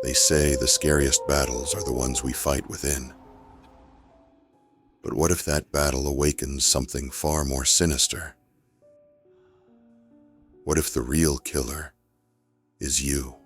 They say the scariest battles are the ones we fight within. But what if that battle awakens something far more sinister? What if the real killer is you?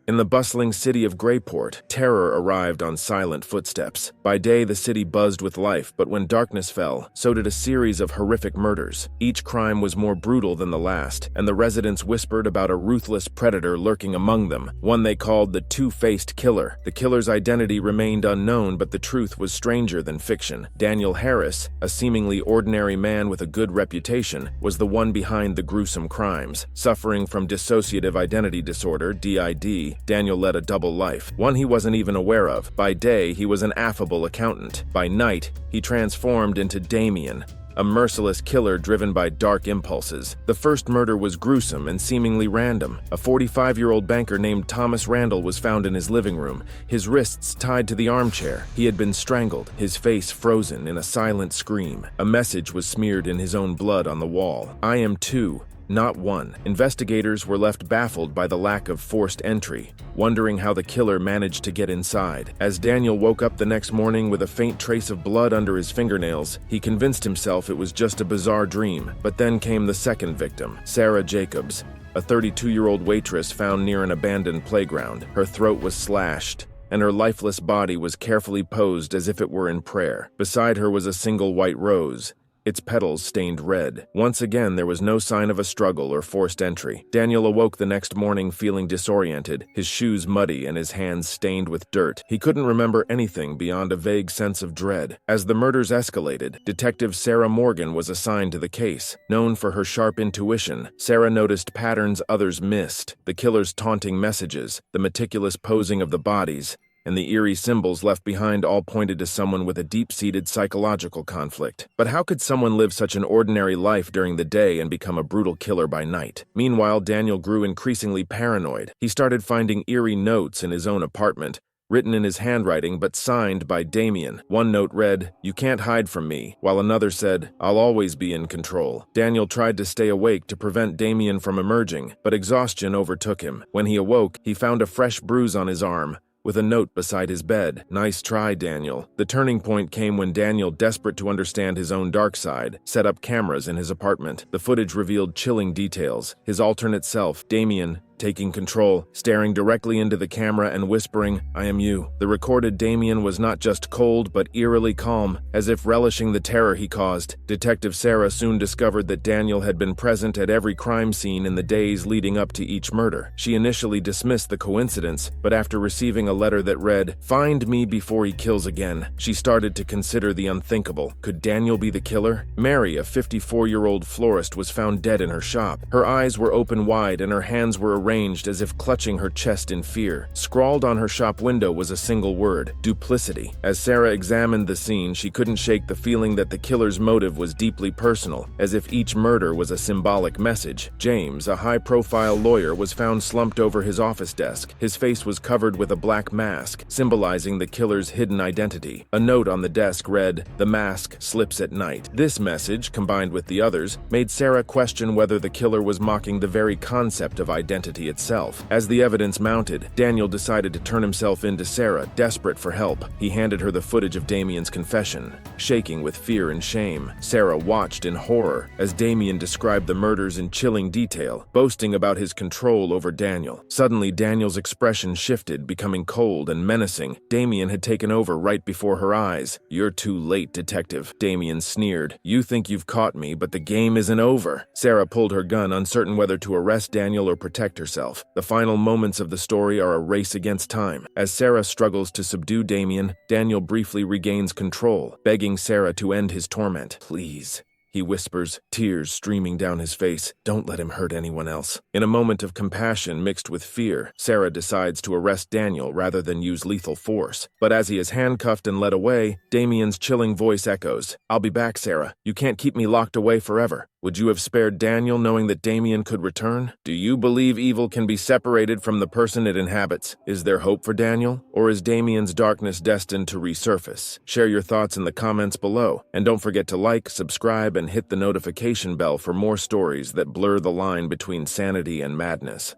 In the bustling city of Grayport, terror arrived on silent footsteps. By day, the city buzzed with life, but when darkness fell, so did a series of horrific murders. Each crime was more brutal than the last, and the residents whispered about a ruthless predator lurking among them, one they called the two-faced killer. The killer's identity remained unknown, but the truth was stranger than fiction. Daniel Harris, a seemingly ordinary man with a good reputation, was the one behind the gruesome crimes. Suffering from dissociative identity disorder, DID, Daniel led a double life, one he wasn't even aware of. By day, he was an affable accountant. By night, he transformed into Damien, a merciless killer driven by dark impulses. The first murder was gruesome and seemingly random. A 45-year-old banker named Thomas Randall was found in his living room, his wrists tied to the armchair. He had been strangled, his face frozen in a silent scream. A message was smeared in his own blood on the wall. "I am two, not one." Investigators were left baffled by the lack of forced entry, wondering how the killer managed to get inside. As Daniel woke up the next morning with a faint trace of blood under his fingernails, he convinced himself it was just a bizarre dream. But then came the second victim, Sarah Jacobs, a 32-year-old waitress found near an abandoned playground. Her throat was slashed, and her lifeless body was carefully posed as if it were in prayer. Beside her was a single white rose, its petals stained red. Once again, there was no sign of a struggle or forced entry. Daniel awoke the next morning feeling disoriented, his shoes muddy and his hands stained with dirt. He couldn't remember anything beyond a vague sense of dread. As the murders escalated, Detective Sarah Morgan was assigned to the case. Known for her sharp intuition, Sarah noticed patterns others missed: the killer's taunting messages, the meticulous posing of the bodies, and the eerie symbols left behind all pointed to someone with a deep-seated psychological conflict. But how could someone live such an ordinary life during the day and become a brutal killer by night? Meanwhile, Daniel grew increasingly paranoid. He started finding eerie notes in his own apartment, written in his handwriting but signed by Damien. One note read, "You can't hide from me," while another said, "I'll always be in control." Daniel tried to stay awake to prevent Damien from emerging, but exhaustion overtook him. When he awoke, he found a fresh bruise on his arm, with a note beside his bed. "Nice try, Daniel." The turning point came when Daniel, desperate to understand his own dark side, set up cameras in his apartment. The footage revealed chilling details. His alternate self, Damien, taking control, staring directly into the camera and whispering, "I am you." The recorded Damien was not just cold, but eerily calm, as if relishing the terror he caused. Detective Sarah soon discovered that Daniel had been present at every crime scene in the days leading up to each murder. She initially dismissed the coincidence, but after receiving a letter that read, "Find me before he kills again," she started to consider the unthinkable. Could Daniel be the killer? Mary, a 54-year-old florist, was found dead in her shop. Her eyes were open wide and her hands were arranged as if clutching her chest in fear. Scrawled on her shop window was a single word: duplicity. As Sarah examined the scene, she couldn't shake the feeling that the killer's motive was deeply personal, as if each murder was a symbolic message. James, a high-profile lawyer, was found slumped over his office desk. His face was covered with a black mask, symbolizing the killer's hidden identity. A note on the desk read, "The mask slips at night." This message, combined with the others, made Sarah question whether the killer was mocking the very concept of identity itself. As the evidence mounted, Daniel decided to turn himself in to Sarah, desperate for help. He handed her the footage of Damien's confession. Shaking with fear and shame, Sarah watched in horror as Damien described the murders in chilling detail, boasting about his control over Daniel. Suddenly, Daniel's expression shifted, becoming cold and menacing. Damien had taken over right before her eyes. "You're too late, detective," Damien sneered. "You think you've caught me, but the game isn't over." Sarah pulled her gun, uncertain whether to arrest Daniel or protect herself. The final moments of the story are a race against time. As Sarah struggles to subdue Damien, Daniel briefly regains control, begging Sarah to end his torment. "Please," he whispers, tears streaming down his face. "Don't let him hurt anyone else." In a moment of compassion mixed with fear, Sarah decides to arrest Daniel rather than use lethal force. But as he is handcuffed and led away, Damien's chilling voice echoes, "I'll be back, Sarah. You can't keep me locked away forever." Would you have spared Daniel knowing that Damien could return? Do you believe evil can be separated from the person it inhabits? Is there hope for Daniel? Or is Damien's darkness destined to resurface? Share your thoughts in the comments below. And don't forget to like, subscribe, and hit the notification bell for more stories that blur the line between sanity and madness.